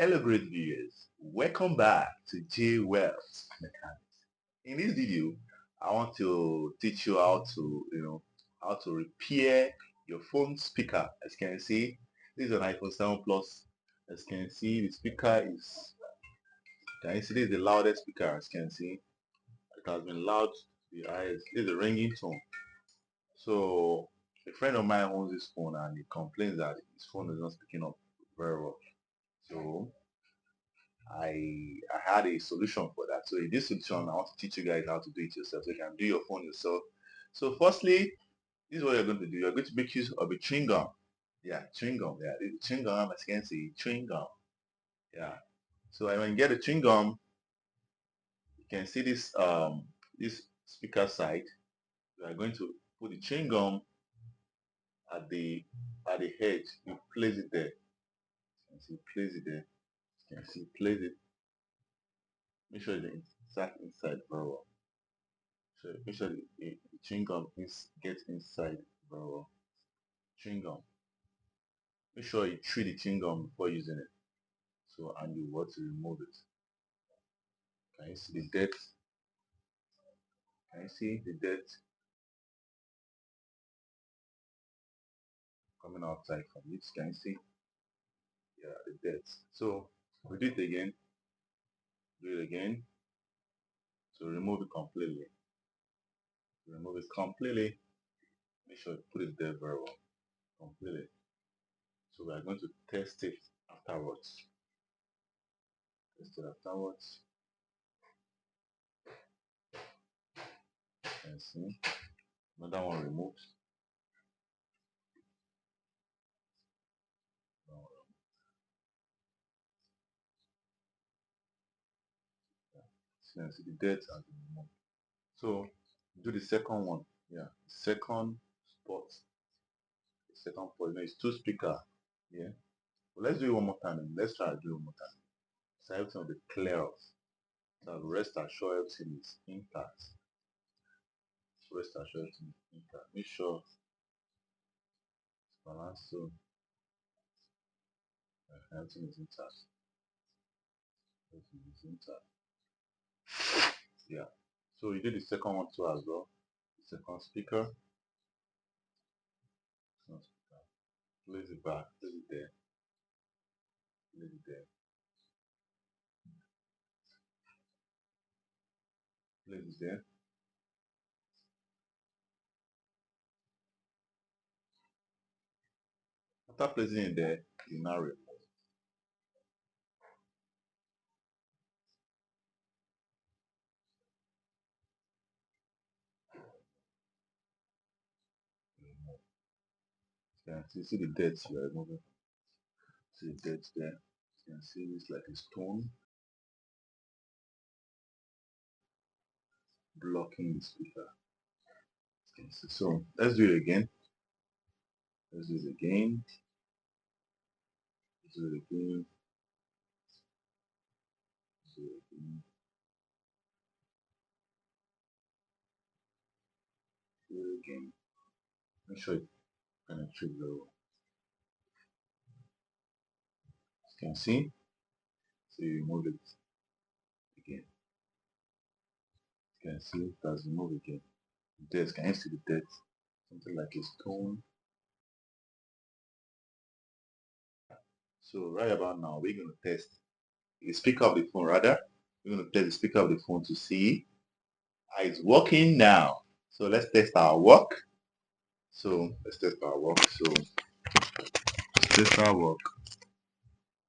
Hello great viewers, welcome back to J Wells Mechanics. In this video, I want to teach you how to, how to repair your phone speaker. As you can see, this is an iPhone 7 Plus. As you can see, the speaker is, can you see this is the loudest speaker, as you can see. It has been loud to the eyes. This is a ringing tone. So, a friend of mine owns this phone and he complains that his phone is not speaking up very well. So, I had a solution for that. So in this solution, I want to teach you guys how to do it yourself. So you can do your phone yourself. So firstly, this is what you're going to do. You're going to make use of a chewing gum. Yeah, chewing gum. Yeah, this is chewing gum. As you can see, chewing gum. Yeah. So when you get the chewing gum, you can see this speaker side. You are going to put the chewing gum at the edge. You place it there. You can see, place it there. You can see, place it. Make sure it's inside very well. So make sure the chewing gum gets inside the chewing gum. Make sure you chew the chewing gum before using it. So and you want to remove it. Can you see the dirt? Can you see the dirt coming outside from it? Can you see? Yeah, the dirt. So we do it again. Do it again. So remove it completely. Remove it completely. Make sure you put it there very well. Completely. So we are going to test it afterwards. Test it afterwards. Can you see? Another one removed. Since the dirt has been removed. So do the second one. Yeah, second spot. The second point. It's two speaker. Yeah. But let's do it one more time. Let's try to do it one more time. So everything will be clear up. So rest assured everything is intact. So rest assured everything is intact. Make sure it's balanced so everything is intact. Everything is intact. Yeah. So you do the second one too as well. The second speaker. Second speaker. Place it back. Place it there. Place it there. Place it there. After placing it there, you now remove. You can see the dirt you are removing. See the dirt there. You can see it's like a stone blocking the speaker. So let's do it again. Let's do it again. Let's do it again. Let's do it again. Do it again. Make sure it penetrates very well. You can see. So you remove it again. You can see it has removed again. Dirt. Can you see the dirt? Something like a stone. So right about now, we're going to test the speaker of the phone. Rather, we're going to test the speaker of the phone to see how it's working now. So let's test our work. So let's test our work. So let's test our work.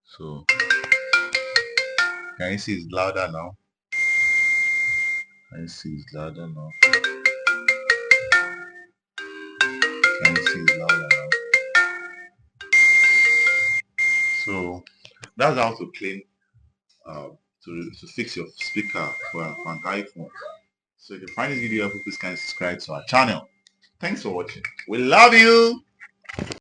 So can you see it's louder now? Can you see it's louder now? Can you see it's louder now? So that's how to clean, to fix your speaker for an iPhone. So if you find this video helpful, please can subscribe to our channel. Thanks for watching. We love you.